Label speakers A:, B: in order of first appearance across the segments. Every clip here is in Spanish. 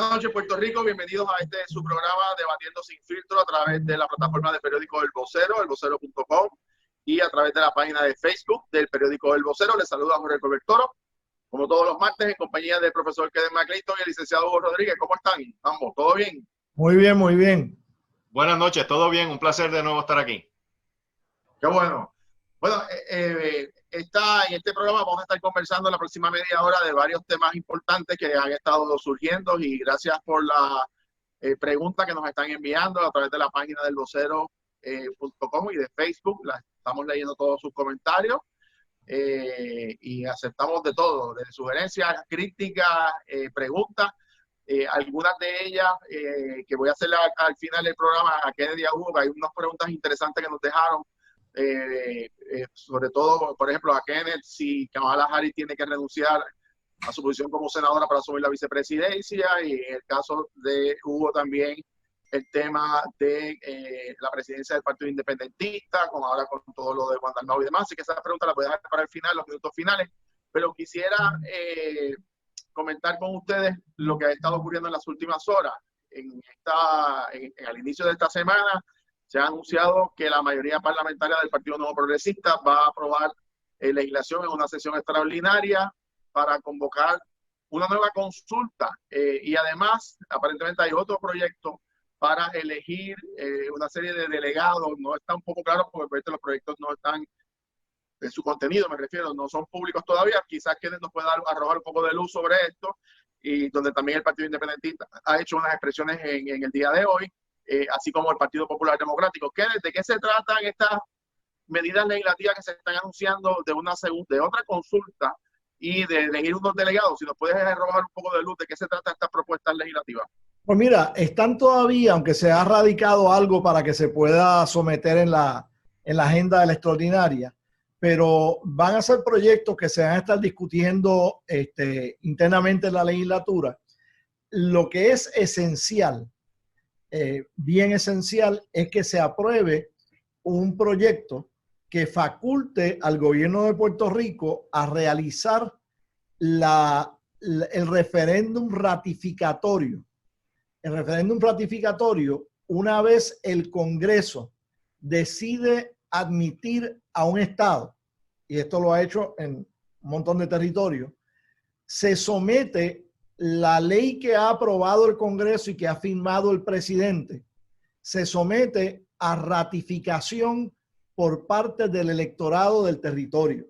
A: Buenas noches, Puerto Rico. Bienvenidos a su programa Debatiendo Sin Filtro a través de la plataforma de periódico El Vocero, elvocero.com, y a través de la página de Facebook del periódico El Vocero. Les saluda Jorge Colbert Toro, como todos los martes, en compañía del profesor Kenneth McClinton y el licenciado Hugo Rodríguez. ¿Cómo están ambos? ¿Todo bien?
B: Muy bien, muy bien.
C: Buenas noches, todo bien. Un placer de nuevo estar aquí.
A: Qué bueno. Bueno, en este programa vamos a estar conversando en la próxima media hora de varios temas importantes que han estado surgiendo, y gracias por la pregunta que nos están enviando a través de la página del vocero.com y de Facebook. Estamos leyendo todos sus comentarios y aceptamos de todo, de sugerencias, críticas, preguntas. Algunas de ellas que voy a hacer al final del programa a Kennedy y a Hugo, que hay unas preguntas interesantes que nos dejaron. Sobre todo, por ejemplo, a Kenneth, si Kamala Harris tiene que renunciar a su posición como senadora para asumir la vicepresidencia, y en el caso de Hugo también el tema de la presidencia del Partido Independentista, ahora con todo lo de Juan Dalmau y demás. Así que esa pregunta la voy a dejar para el final, los minutos finales, pero quisiera comentar con ustedes lo que ha estado ocurriendo en las últimas horas. Al inicio de esta semana se ha anunciado que la mayoría parlamentaria del Partido Nuevo Progresista va a aprobar legislación en una sesión extraordinaria para convocar una nueva consulta, y además aparentemente hay otro proyecto para elegir una serie de delegados. No está un poco claro porque los proyectos no están en su contenido, me refiero, no son públicos todavía. Quizás Kenneth nos pueda arrojar un poco de luz sobre esto, y donde también el Partido Independentista ha hecho unas expresiones en el día de hoy, así como el Partido Popular Democrático. Kenneth, ¿de qué se tratan estas medidas legislativas que se están anunciando de otra consulta y de elegir unos delegados? Si nos puedes arrojar un poco de luz, ¿de qué se trata estas propuestas legislativas?
B: Pues mira, están todavía, aunque se ha radicado algo para que se pueda someter en la agenda de la extraordinaria, pero van a ser proyectos que se van a estar discutiendo internamente en la legislatura. Lo que es esencial, bien esencial, es que se apruebe un proyecto que faculte al gobierno de Puerto Rico a realizar el referéndum ratificatorio. El referéndum ratificatorio, una vez el Congreso decide admitir a un Estado, y esto lo ha hecho en un montón de territorios, se somete la ley que ha aprobado el Congreso y que ha firmado el presidente, se somete a ratificación por parte del electorado del territorio.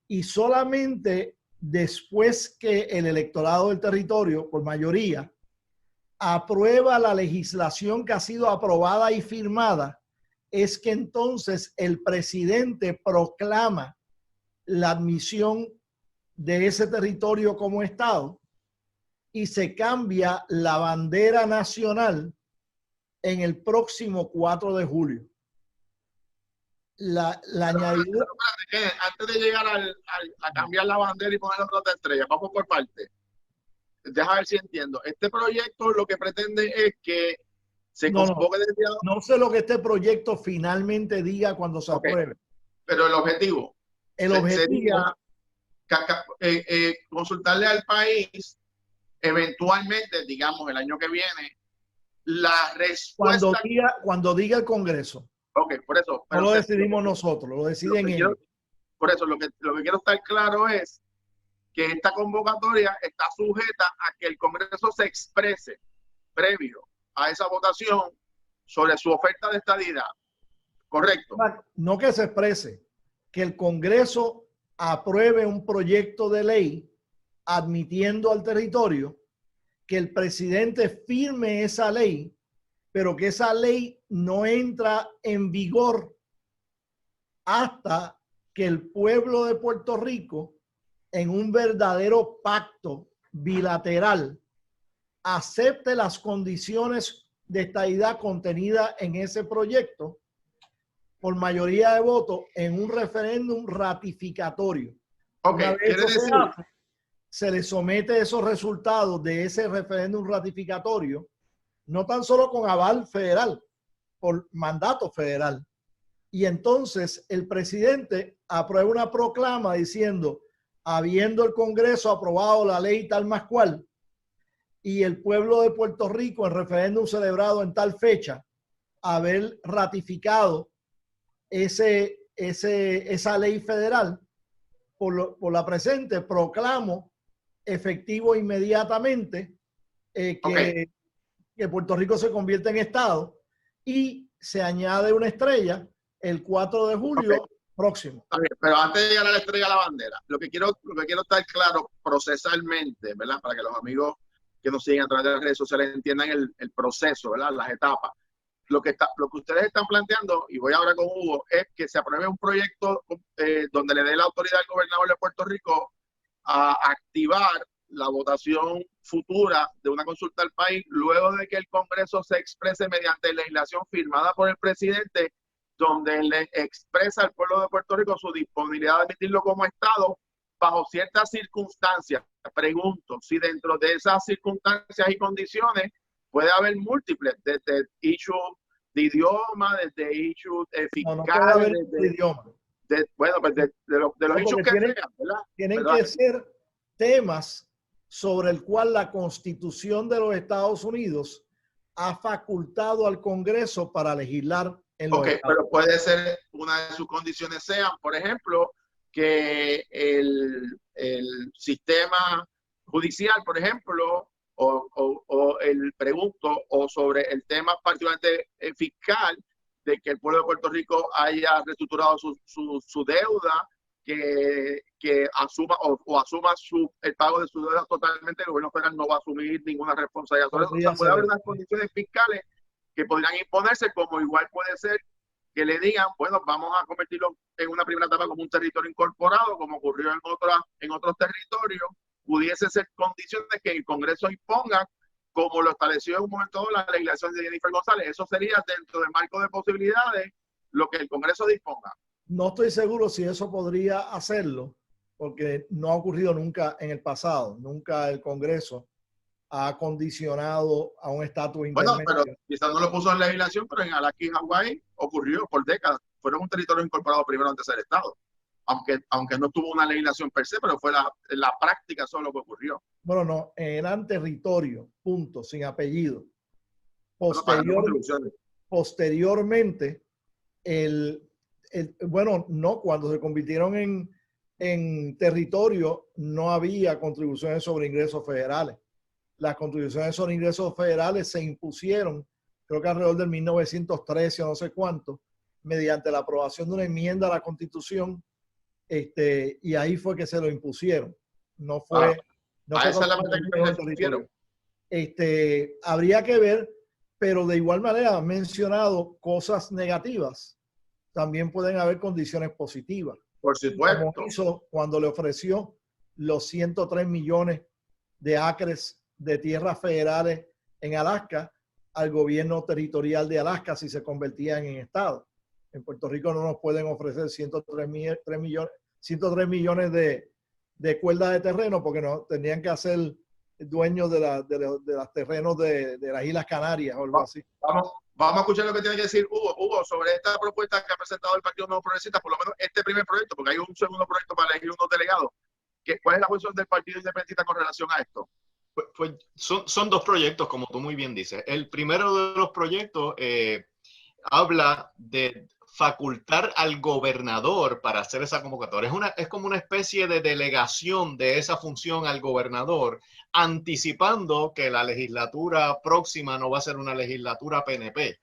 B: Y solamente después que el electorado del territorio, por mayoría, aprueba la legislación que ha sido aprobada y firmada, es que entonces el presidente proclama la admisión de ese territorio como Estado, y se cambia la bandera nacional en el próximo 4 de julio. La añadidura...
A: Antes de llegar a cambiar la bandera y poner las otras estrellas, vamos por parte. Deja ver si entiendo. Este proyecto lo que pretende es que se convoque
B: no sé lo que este proyecto finalmente diga cuando se apruebe.
A: Pero el objetivo sería consultarle al país eventualmente, digamos, el año que viene, la respuesta.
B: Cuando diga el Congreso.
A: Ok, por eso.
B: No lo decidimos nosotros, lo deciden ellos.
A: Por eso lo que quiero estar claro es que esta convocatoria está sujeta a que el Congreso se exprese previo a esa votación sobre su oferta de estadidad. ¿Correcto?
B: No que se exprese, que el Congreso apruebe un proyecto de ley admitiendo al territorio, que el presidente firme esa ley, pero que esa ley no entra en vigor hasta que el pueblo de Puerto Rico, en un verdadero pacto bilateral, acepte las condiciones de estadidad contenidas en ese proyecto por mayoría de votos en un referéndum ratificatorio.
A: Okay,
B: se le somete esos resultados de ese referéndum ratificatorio, no tan solo con aval federal, por mandato federal. Y entonces el presidente aprueba una proclama diciendo, habiendo el Congreso aprobado la ley tal más cual, y el pueblo de Puerto Rico, en referéndum celebrado en tal fecha, haber ratificado esa ley federal, por la presente proclamo efectivo inmediatamente que Puerto Rico se convierte en estado y se añade una estrella el 4 de julio próximo.
A: A ver, pero antes de llegar a la estrella a la bandera, lo que quiero estar claro procesalmente, ¿verdad? Para que los amigos que nos siguen a través de las redes sociales entiendan el proceso, ¿verdad? Las etapas. Lo que ustedes están planteando, y voy ahora con Hugo, es que se apruebe un proyecto donde le dé la autoridad al gobernador de Puerto Rico a activar la votación futura de una consulta al país luego de que el Congreso se exprese mediante legislación firmada por el presidente, donde le expresa al pueblo de Puerto Rico su disponibilidad de admitirlo como Estado bajo ciertas circunstancias. Pregunto si dentro de esas circunstancias y condiciones puede haber múltiples, desde issue de idioma, desde issue fiscal,
B: no puede haber de idioma.
A: Bueno, pues de los issues que sean, ¿verdad?
B: Tienen que ser temas sobre el cual la Constitución de los Estados Unidos ha facultado al Congreso para legislar en los estados.
A: Pero puede ser, una de sus condiciones sean, por ejemplo, que el sistema judicial, por ejemplo, o sobre el tema particularmente fiscal, de que el pueblo de Puerto Rico haya reestructurado su deuda, que asuma asuma el pago de su deuda totalmente. El gobierno federal no va a asumir ninguna responsabilidad sobre eso. O sea, puede haber unas condiciones fiscales que podrían imponerse, como igual puede ser que le digan, bueno, vamos a convertirlo en una primera etapa como un territorio incorporado, como ocurrió en otros territorios. Pudiese ser condiciones que el Congreso imponga, como lo estableció en un momento dado la legislación de Jennifer González. Eso sería, dentro del marco de posibilidades, lo que el Congreso disponga.
B: No estoy seguro si eso podría hacerlo, porque no ha ocurrido nunca en el pasado. Nunca el Congreso ha condicionado a un estatus intermedio.
A: Bueno, pero quizás no lo puso en legislación, pero en Alaska y Hawái ocurrió por décadas. Fueron un territorio incorporado primero antes de ser Estado. Aunque no tuvo una legislación per se, pero fue la práctica solo que ocurrió.
B: Bueno, no, eran territorio, punto, sin apellido. Posteriormente, cuando se convirtieron en territorio, no había contribuciones sobre ingresos federales. Las contribuciones sobre ingresos federales se impusieron, creo que alrededor del 1913 o no sé cuánto, mediante la aprobación de una enmienda a la Constitución, y ahí fue que se lo impusieron. No fue...
A: esa es la parte que me impusieron.
B: Habría que ver, pero de igual manera han mencionado cosas negativas. También pueden haber condiciones positivas.
A: Por supuesto.
B: Como hizo cuando le ofreció los 103 millones de acres de tierras federales en Alaska al gobierno territorial de Alaska si se convertían en estado. En Puerto Rico no nos pueden ofrecer 103 millones de cuerdas de terreno porque no tendrían que hacer dueños de los terrenos de las Islas Canarias o algo así.
A: Vamos a escuchar lo que tiene que decir Hugo sobre esta propuesta que ha presentado el Partido Nuevo Progresista, por lo menos este primer proyecto, porque hay un segundo proyecto para elegir unos delegados. ¿Cuál es la posición del Partido Independentista con relación a esto?
C: Pues son dos proyectos, como tú muy bien dices. El primero de los proyectos habla de facultar al gobernador para hacer esa convocatoria. Es como una especie de delegación de esa función al gobernador, anticipando que la legislatura próxima no va a ser una legislatura PNP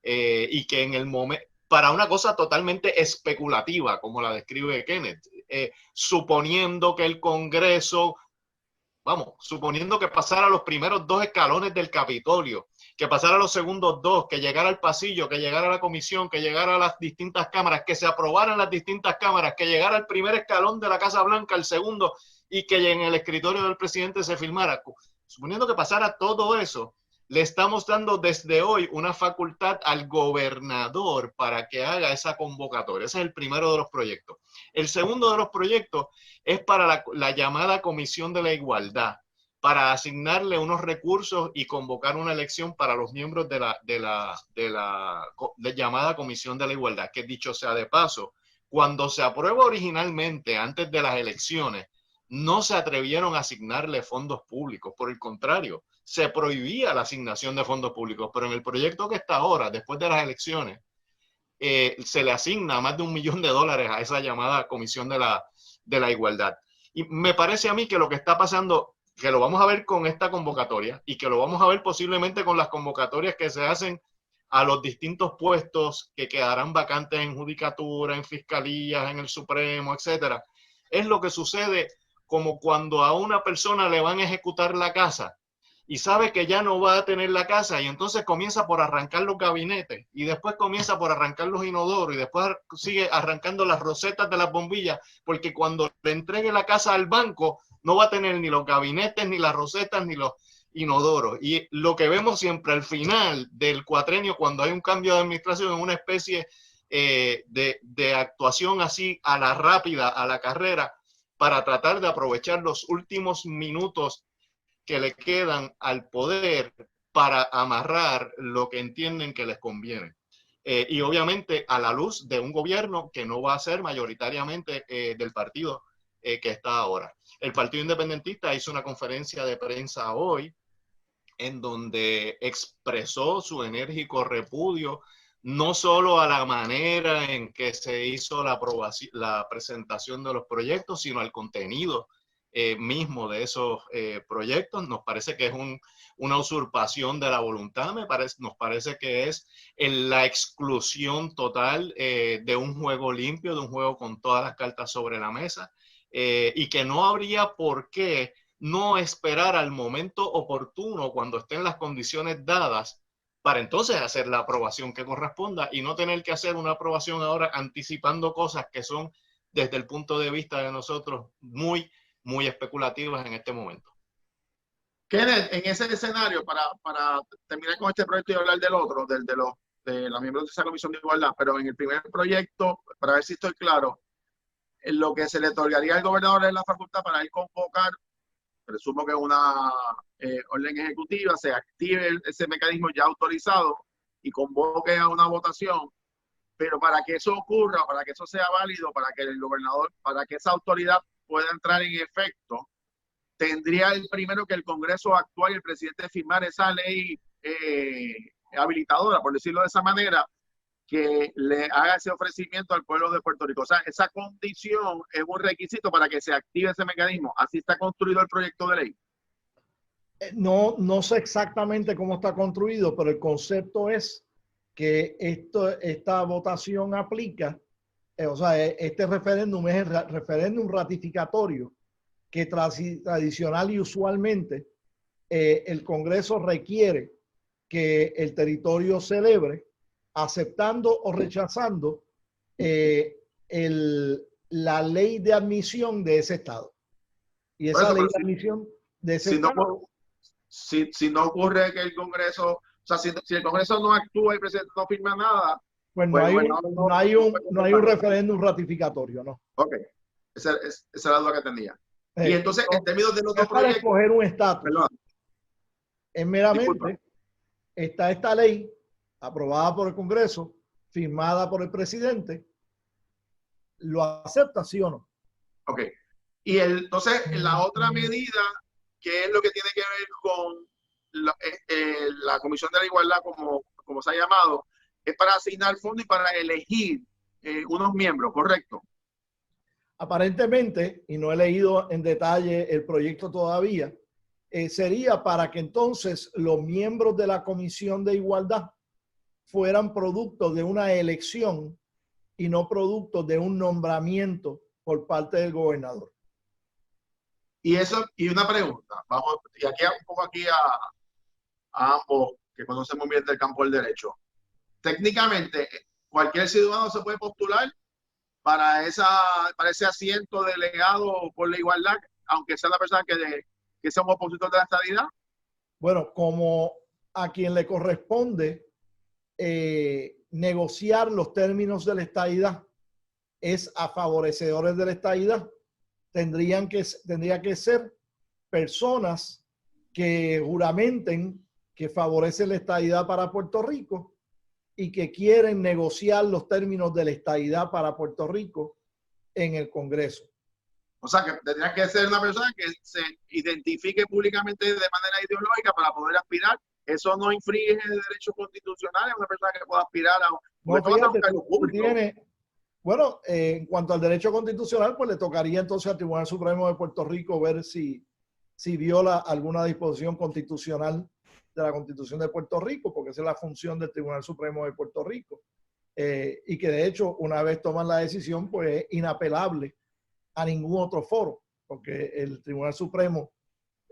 C: y que en el momento, para una cosa totalmente especulativa, como la describe Kenneth, suponiendo que el Congreso, suponiendo que pasara los primeros 2 escalones del Capitolio, que pasara los segundos 2, que llegara al pasillo, que llegara a la comisión, que llegara a las distintas cámaras, que se aprobaran las distintas cámaras, que llegara al primer escalón de la Casa Blanca, al segundo, y que en el escritorio del presidente se firmara. Suponiendo que pasara todo eso, le estamos dando desde hoy una facultad al gobernador para que haga esa convocatoria. Ese es el primero de los proyectos. El segundo de los proyectos es para la llamada Comisión de la Igualdad, para asignarle unos recursos y convocar una elección para los miembros de la llamada Comisión de la Igualdad, que dicho sea de paso, cuando se aprueba originalmente antes de las elecciones, no se atrevieron a asignarle fondos públicos. Por el contrario, se prohibía la asignación de fondos públicos, pero en el proyecto que está ahora, después de las elecciones, se le asigna más de $1 millón a esa llamada Comisión de la Igualdad. Y me parece a mí que lo que está pasando, que lo vamos a ver con esta convocatoria y que lo vamos a ver posiblemente con las convocatorias que se hacen a los distintos puestos que quedarán vacantes en judicatura, en fiscalías, en el Supremo, etcétera, es lo que sucede como cuando a una persona le van a ejecutar la casa y sabe que ya no va a tener la casa y entonces comienza por arrancar los gabinetes y después comienza por arrancar los inodoros y después sigue arrancando las rosetas de las bombillas, porque cuando le entregue la casa al banco no va a tener ni los gabinetes, ni las rosetas, ni los inodoros. Y lo que vemos siempre al final del cuatrenio, cuando hay un cambio de administración, es una especie de actuación así a la rápida, a la carrera, para tratar de aprovechar los últimos minutos que le quedan al poder para amarrar lo que entienden que les conviene. Y obviamente a la luz de un gobierno que no va a ser mayoritariamente del partido que está ahora. El Partido Independentista hizo una conferencia de prensa hoy en donde expresó su enérgico repudio no solo a la manera en que se hizo la presentación de los proyectos, sino al contenido mismo de esos proyectos. Nos parece que es una usurpación de la voluntad, nos parece que es la exclusión total de un juego limpio, de un juego con todas las cartas sobre la mesa, y que no habría por qué no esperar al momento oportuno cuando estén las condiciones dadas para entonces hacer la aprobación que corresponda y no tener que hacer una aprobación ahora anticipando cosas que son desde el punto de vista de nosotros muy especulativas en este momento.
A: Kenneth, en ese escenario, para terminar con este proyecto y hablar del otro, de los miembros de esa Comisión de Igualdad, pero en el primer proyecto, para ver si estoy claro, en lo que se le otorgaría al gobernador es la facultad para él convocar, presumo que es una orden ejecutiva, se active ese mecanismo ya autorizado y convoque a una votación, pero para que eso ocurra, para que eso sea válido, para que el gobernador, para que esa autoridad pueda entrar en efecto, tendría el primero que el Congreso actual y el presidente firmar esa ley habilitadora, por decirlo de esa manera, que le haga ese ofrecimiento al pueblo de Puerto Rico. O sea, esa condición es un requisito para que se active ese mecanismo. Así está construido el proyecto de ley.
B: No sé exactamente cómo está construido, pero el concepto es que esta votación aplica, o sea, este referéndum es el referéndum ratificatorio que tradicional y usualmente el Congreso requiere que el territorio celebre aceptando o rechazando la ley de admisión de ese estado. Y esa ley de admisión de ese estado...
A: Si no ocurre que el Congreso, o sea, si el Congreso no actúa y el presidente no firma nada,
B: pues no hay un referéndum ratificatorio, ¿no?
A: Ok, esa es la duda que tenía. Y entonces, en términos de los dos
B: para
A: proyectos...
B: escoger un estatus, es meramente,
A: disculpa,
B: está esta ley aprobada por el Congreso, firmada por el presidente, ¿lo acepta sí o no?
A: Ok. Y entonces, la otra medida, que es lo que tiene que ver con la Comisión de la Igualdad, como se ha llamado, es para asignar fondos y para elegir unos miembros, ¿correcto?
B: Aparentemente, y no he leído en detalle el proyecto todavía, sería para que entonces los miembros de la Comisión de Igualdad fueran producto de una elección y no producto de un nombramiento por parte del gobernador.
A: Y una pregunta, vamos, y aquí un poco a ambos que conocemos bien del campo del derecho. Técnicamente, cualquier ciudadano se puede postular para ese asiento delegado por la igualdad, aunque sea la persona que sea un opositor de la estadidad.
B: Bueno, como a quien le corresponde negociar los términos de la estadidad es a favorecedores de la estadidad, tendría que ser personas que juramenten que favorecen la estadidad para Puerto Rico y que quieren negociar los términos de la estadidad para Puerto Rico en el Congreso.
A: O sea, que tendría que ser una persona que se identifique públicamente de manera ideológica para poder aspirar. Eso no infringe derechos constitucionales, una persona que pueda aspirar a
B: No, fíjate,
A: un cargo público.
B: Bueno, en cuanto al derecho constitucional, pues le tocaría entonces al Tribunal Supremo de Puerto Rico ver si viola alguna disposición constitucional de la Constitución de Puerto Rico, porque esa es la función del Tribunal Supremo de Puerto Rico. Y que de hecho, una vez toman la decisión, pues es inapelable a ningún otro foro, porque el Tribunal Supremo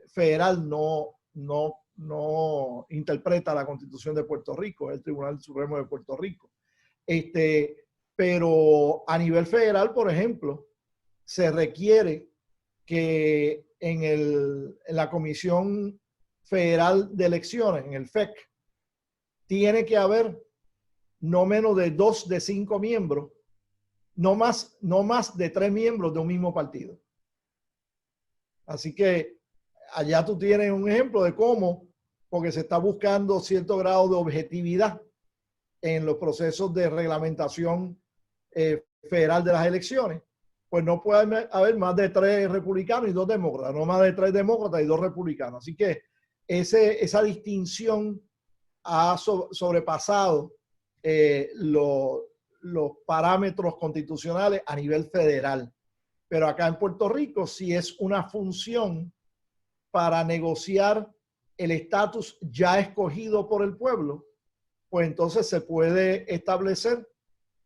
B: Federal no interpreta la Constitución de Puerto Rico, es el Tribunal Supremo de Puerto Rico. Pero a nivel federal, por ejemplo, se requiere que en la Comisión Federal de Elecciones, en el FEC, tiene que haber no menos de 2 de 5 miembros, no más de 3 miembros de un mismo partido. Así que allá tú tienes un ejemplo de cómo, porque se está buscando cierto grado de objetividad en los procesos de reglamentación federal de las elecciones, pues no puede haber más de 3 republicanos y 2 demócratas, no más de 3 demócratas y 2 republicanos. Así que esa distinción ha sobrepasado los parámetros constitucionales a nivel federal. Pero acá en Puerto Rico sí es una función para negociar el estatus ya escogido por el pueblo, pues entonces se puede establecer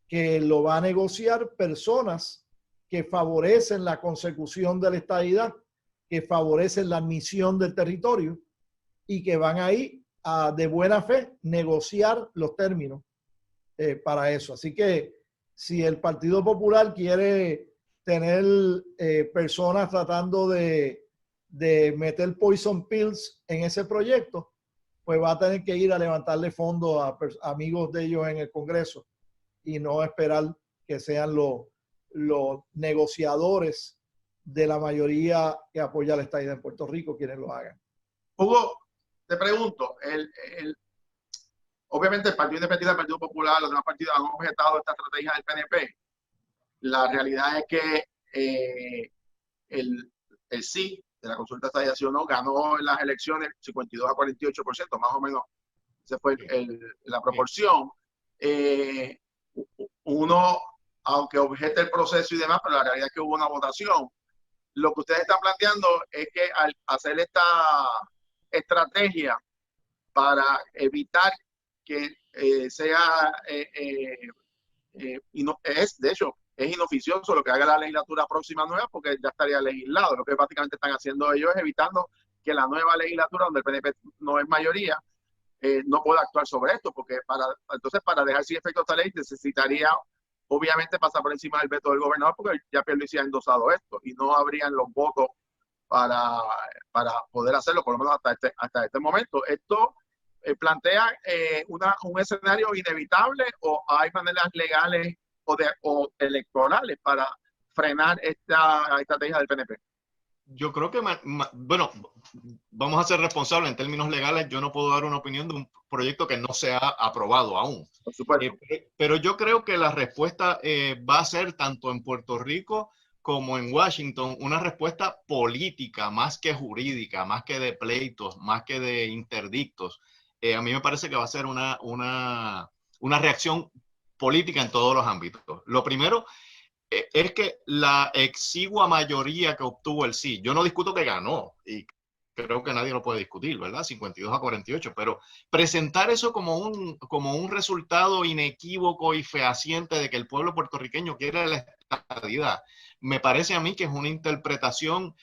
B: que lo va a negociar personas que favorecen la consecución de la estadidad, que favorecen la admisión del territorio y que van ahí a de buena fe negociar los términos para eso. Así que si el Partido Popular quiere tener personas tratando de meter poison pills en ese proyecto, pues va a tener que ir a levantarle fondos a amigos de ellos en el Congreso y no esperar que sean los negociadores de la mayoría que apoya la estadidad en Puerto Rico quienes lo hagan.
A: Hugo, te pregunto, obviamente el Partido Independiente, el Partido Popular, los demás partidos han objetado esta estrategia del PNP. La realidad es que el sí de la consulta estadía sí o no ganó en las elecciones 52 a 48%, más o menos. Esa fue la proporción. Uno, aunque objete el proceso y demás, pero la realidad es que hubo una votación. Lo que ustedes están planteando es que al hacer esta estrategia para evitar que sea, de hecho, es inoficioso lo que haga la legislatura próxima nueva porque ya estaría legislado. Lo que básicamente están haciendo ellos es evitando que la nueva legislatura, donde el PNP no es mayoría, no pueda actuar sobre esto, porque entonces para dejar sin efecto esta ley necesitaría obviamente pasar por encima del veto del gobernador, porque ya Pierluisi ha endosado esto y no habrían los votos para poder hacerlo, por lo menos hasta este momento. Esto plantea un escenario inevitable, o hay maneras legales o electorales para frenar esta estrategia del PNP.
C: Yo creo que, bueno, vamos a ser responsables en términos legales. Yo no puedo dar una opinión de un proyecto que no se ha aprobado aún.
A: Por supuesto.
C: Pero yo creo que la respuesta va a ser tanto en Puerto Rico como en Washington una respuesta política más que jurídica, más que de pleitos, más que de interdictos. A mí me parece que va a ser una reacción política en todos los ámbitos. Lo primero es que la exigua mayoría que obtuvo el sí, yo no discuto que ganó, y creo que nadie lo puede discutir, ¿verdad? 52 a 48, pero presentar eso como un resultado inequívoco y fehaciente de que el pueblo puertorriqueño quiere la estadidad, me parece a mí que es una interpretación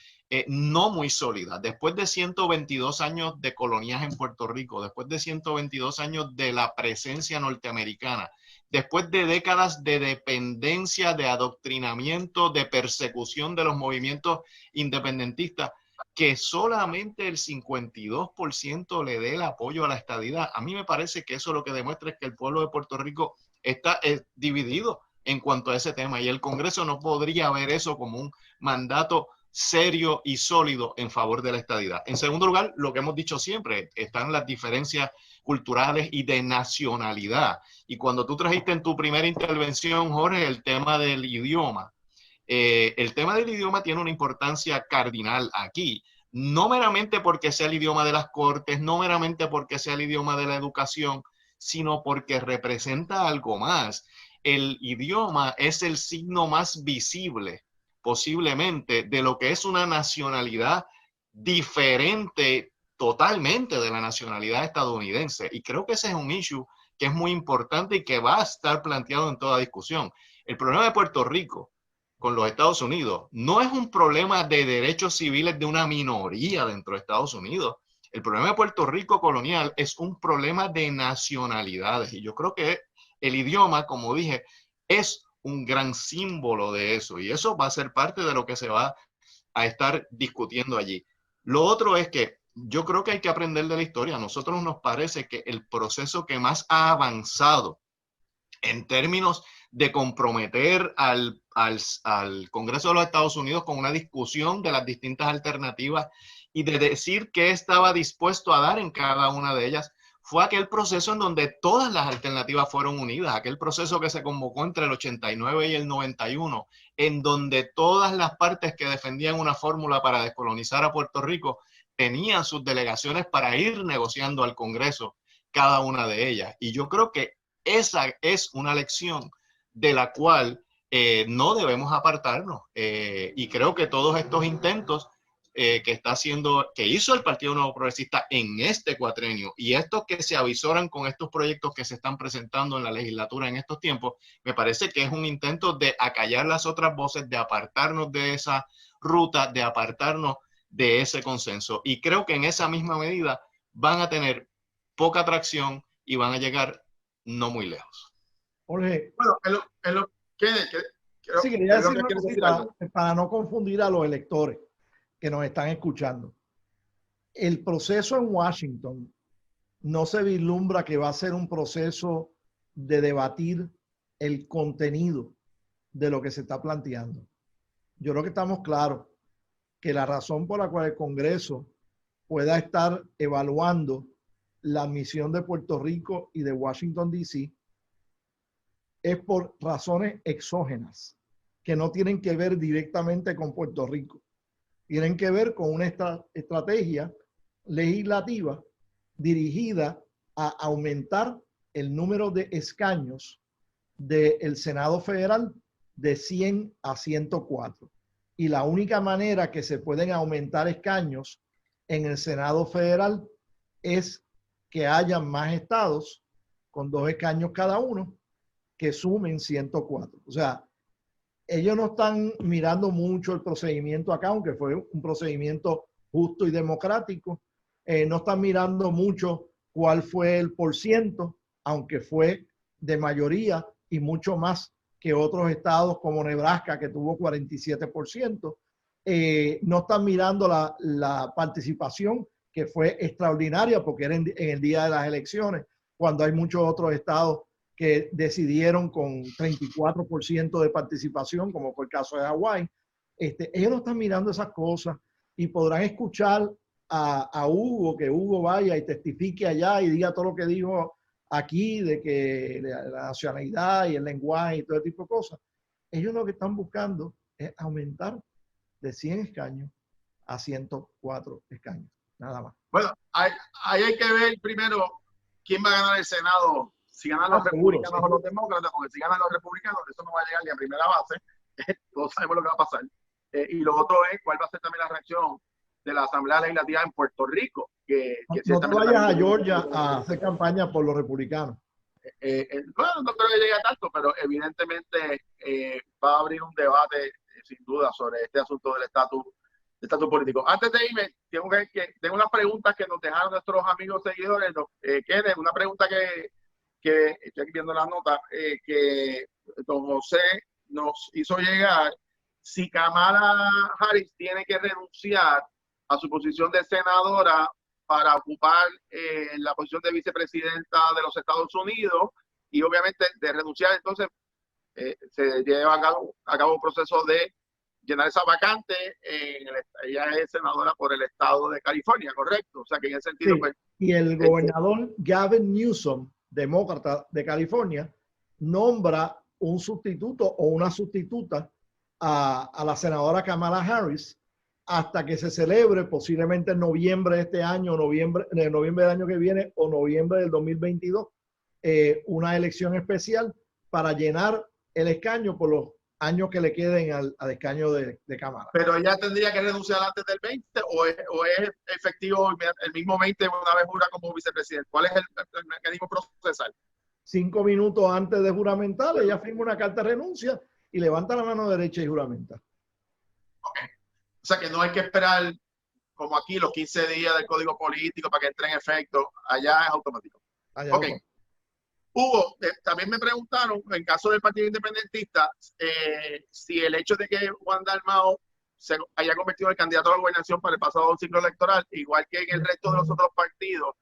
C: no muy sólida. Después de 122 años de coloniaje en Puerto Rico, después de 122 años de la presencia norteamericana, después de décadas de dependencia, de adoctrinamiento, de persecución de los movimientos independentistas, que solamente el 52% le dé el apoyo a la estadidad. A mí me parece que eso lo que demuestra es que el pueblo de Puerto Rico está dividido en cuanto a ese tema, y el Congreso no podría ver eso como un mandato serio y sólido en favor de la estadidad. En segundo lugar, lo que hemos dicho siempre, están las diferencias culturales y de nacionalidad. Y cuando tú trajiste en tu primera intervención, Jorge, el tema del idioma, el tema del idioma tiene una importancia cardinal aquí. No meramente porque sea el idioma de las cortes, no meramente porque sea el idioma de la educación, sino porque representa algo más. El idioma es el signo más visible, posiblemente, de lo que es una nacionalidad diferente totalmente de la nacionalidad estadounidense. Y creo que ese es un issue que es muy importante y que va a estar planteado en toda discusión. El problema de Puerto Rico con los Estados Unidos no es un problema de derechos civiles de una minoría dentro de Estados Unidos. El problema de Puerto Rico colonial es un problema de nacionalidades. Y yo creo que el idioma, como dije, es un gran símbolo de eso. Y eso va a ser parte de lo que se va a estar discutiendo allí. Lo otro es que yo creo que hay que aprender de la historia. A nosotros nos parece que el proceso que más ha avanzado en términos de comprometer al Congreso de los Estados Unidos con una discusión de las distintas alternativas y de decir qué estaba dispuesto a dar en cada una de ellas, fue aquel proceso en donde todas las alternativas fueron unidas, aquel proceso que se convocó entre el 89 y el 91, en donde todas las partes que defendían una fórmula para descolonizar a Puerto Rico tenían sus delegaciones para ir negociando al Congreso cada una de ellas. Y yo creo que esa es una lección de la cual no debemos apartarnos. Y creo que todos estos intentos que hizo el Partido Nuevo Progresista en este cuatrenio y estos que se avisoran con estos proyectos que se están presentando en la legislatura en estos tiempos, me parece que es un intento de acallar las otras voces, de apartarnos de esa ruta, de apartarnos de ese consenso. Y creo que en esa misma medida van a tener poca atracción y van a llegar no muy lejos.
B: Jorge.
A: Bueno,
B: sí, quería decir una cosita para no confundir a los electores que nos están escuchando. El proceso en Washington no se vislumbra que va a ser un proceso de debatir el contenido de lo que se está planteando. Yo creo que estamos claros que la razón por la cual el Congreso pueda estar evaluando la admisión de Puerto Rico y de Washington, D.C. es por razones exógenas que no tienen que ver directamente con Puerto Rico. Tienen que ver con una estrategia legislativa dirigida a aumentar el número de escaños del Senado Federal de 100 a 104. Y la única manera que se pueden aumentar escaños en el Senado Federal es que haya más estados con 2 escaños cada uno que sumen 104. O sea, ellos no están mirando mucho el procedimiento acá, aunque fue un procedimiento justo y democrático. No están mirando mucho cuál fue el %, aunque fue de mayoría y mucho más que otros estados como Nebraska, que tuvo 47%. No están mirando la participación, que fue extraordinaria porque era en el día de las elecciones, cuando hay muchos otros estados que decidieron con 34% de participación, como fue el caso de Hawái. Ellos no están mirando esas cosas y podrán escuchar a Hugo, que Hugo vaya y testifique allá y diga todo lo que dijo aquí de que la nacionalidad y el lenguaje y todo ese tipo de cosas. Ellos lo que están buscando es aumentar de 100 escaños a 104 escaños, nada más.
A: Bueno, ahí hay que ver primero quién va a ganar el Senado, si ganan los republicanos o los demócratas, porque si ganan los republicanos, eso no va a llegar ni a primera base, todos sabemos lo que va a pasar. Y lo otro es cuál va a ser también la reacción de la Asamblea Legislativa en Puerto Rico.
B: No te vayas a Georgia a hacer campaña por los republicanos.
A: Bueno, no creo que llegue a tanto, pero evidentemente va a abrir un debate sin duda sobre este asunto del estatus político. Antes de irme, tengo unas preguntas que nos dejaron nuestros amigos seguidores. Kenneth, una pregunta que estoy aquí viendo la nota, que don José nos hizo llegar: si Kamala Harris tiene que renunciar a su posición de senadora para ocupar la posición de vicepresidenta de los Estados Unidos, y obviamente de renunciar, entonces se lleva a cabo un proceso de llenar esa vacante. Ella es senadora por el estado de California, ¿correcto? O sea que en ese sentido,
B: sí.
A: Pues,
B: y el gobernador Gavin Newsom, demócrata de California, nombra un sustituto o una sustituta a la senadora Kamala Harris hasta que se celebre posiblemente en noviembre de este año, noviembre del año que viene o noviembre del 2022, una elección especial para llenar el escaño por los años que le queden al escaño de Kamala.
A: Pero ella tendría que renunciar antes del 20 o es efectivo el mismo 20 una vez jura como vicepresidente. ¿Cuál es el mecanismo procesal?
B: 5 minutos antes de juramentar, ella firma una carta de renuncia y levanta la mano derecha y juramenta.
A: Ok. O sea que no hay que esperar como aquí los 15 días del código político para que entre en efecto. Allá es automático.
B: Allá
A: ok. Hugo, también me preguntaron, en caso del Partido Independentista, si el hecho de que Juan Dalmau se haya convertido en el candidato a la gobernación para el pasado ciclo electoral, igual que en el resto de los otros partidos,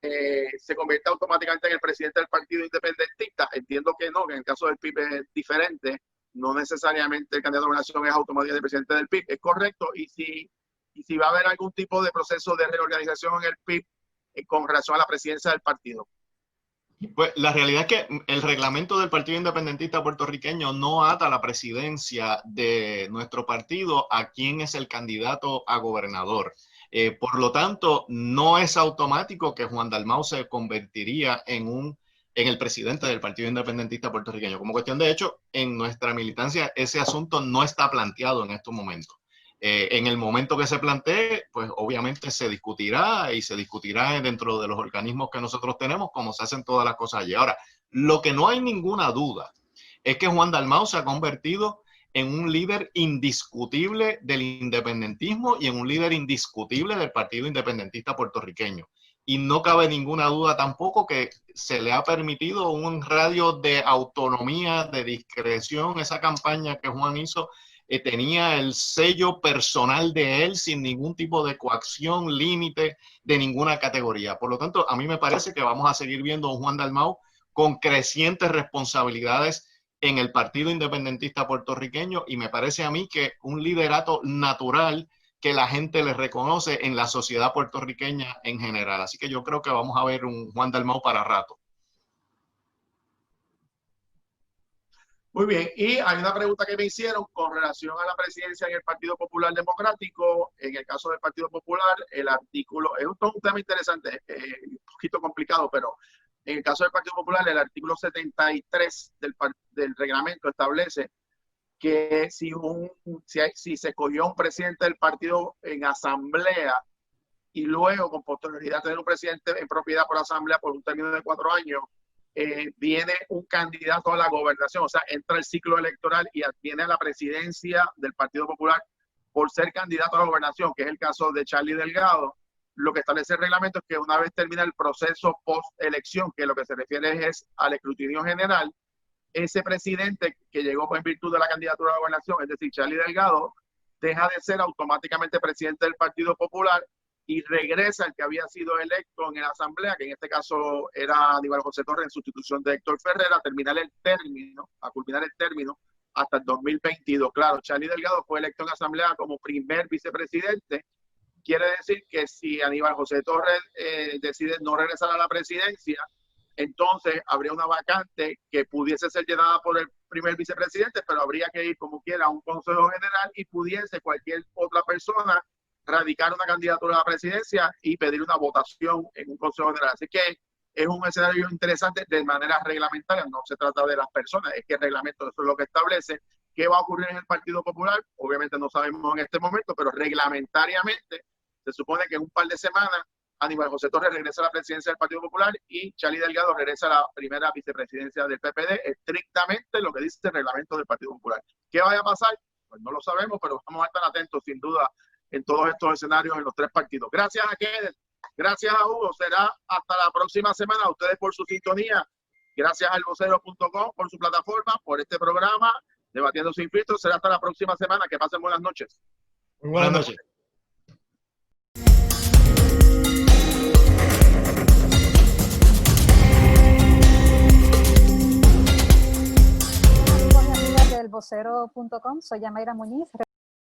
A: se convierte automáticamente en el presidente del Partido Independentista. Entiendo que no, que en el caso del PIB es diferente. No necesariamente el candidato a la gobernación es automáticamente el presidente del PIB. ¿Es correcto? Y si va a haber algún tipo de proceso de reorganización en el PIB con relación a la presidencia del partido.
C: Pues la realidad es que el reglamento del Partido Independentista puertorriqueño no ata la presidencia de nuestro partido a quién es el candidato a gobernador. Por lo tanto, no es automático que Juan Dalmau se convertiría en el presidente del Partido Independentista puertorriqueño. Como cuestión de hecho, en nuestra militancia ese asunto no está planteado en estos momentos. En el momento que se plantee, pues obviamente se discutirá dentro de los organismos que nosotros tenemos, como se hacen todas las cosas allí. Ahora, lo que no hay ninguna duda es que Juan Dalmau se ha convertido en un líder indiscutible del independentismo y en un líder indiscutible del Partido Independentista puertorriqueño. Y no cabe ninguna duda tampoco que se le ha permitido un radio de autonomía, de discreción. Esa campaña que Juan hizo tenía el sello personal de él sin ningún tipo de coacción, límite de ninguna categoría. Por lo tanto, a mí me parece que vamos a seguir viendo a un Juan Dalmau con crecientes responsabilidades en el Partido Independentista puertorriqueño, y me parece a mí que un liderato natural que la gente le reconoce en la sociedad puertorriqueña en general. Así que yo creo que vamos a ver un Juan Dalmau para rato.
A: Muy bien, y hay una pregunta que me hicieron con relación a la presidencia en el Partido Popular Democrático. En el caso del Partido Popular, el artículo, es un tema interesante, un poquito complicado, pero en el caso del Partido Popular, el artículo 73 del reglamento establece que si se escogió un presidente del partido en asamblea y luego con posterioridad tener un presidente en propiedad por asamblea por un término de 4 años, viene un candidato a la gobernación, o sea, entra el ciclo electoral y viene a la presidencia del Partido Popular por ser candidato a la gobernación, que es el caso de Charlie Delgado. Lo que establece el reglamento es que una vez termina el proceso post-elección, que lo que se refiere es al escrutinio general, ese presidente que llegó en virtud de la candidatura a la gobernación, es decir, Charlie Delgado, deja de ser automáticamente presidente del Partido Popular y regresa el que había sido electo en la asamblea, que en este caso era Aníbal José Torres en sustitución de Héctor Ferrer, a culminar el término hasta el 2022. Claro, Charlie Delgado fue electo en la asamblea como primer vicepresidente. Quiere decir que si Aníbal José Torres decide no regresar a la presidencia, entonces habría una vacante que pudiese ser llenada por el primer vicepresidente, pero habría que ir como quiera a un consejo general y pudiese cualquier otra persona radicar una candidatura a la presidencia y pedir una votación en un consejo general. Así que es un escenario interesante de manera reglamentaria. No se trata de las personas, es que el reglamento eso es lo que establece. ¿Qué va a ocurrir en el Partido Popular? Obviamente no sabemos en este momento, pero reglamentariamente se supone que en un par de semanas Aníbal José Torres regresa a la presidencia del Partido Popular y Charlie Delgado regresa a la primera vicepresidencia del PPD, estrictamente lo que dice el reglamento del Partido Popular. ¿Qué vaya a pasar? Pues no lo sabemos, pero vamos a estar atentos sin duda en todos estos escenarios en los 3 partidos. Gracias a Kenneth, gracias a Hugo, será hasta la próxima semana. A ustedes por su sintonía, gracias al vocero.com por su plataforma, por este programa, Debatiendo Sin Filtros. Será hasta la próxima semana. Que pasen buenas noches.
B: Buenas noches.
D: Del vocero.com, soy Yamaira Muñiz.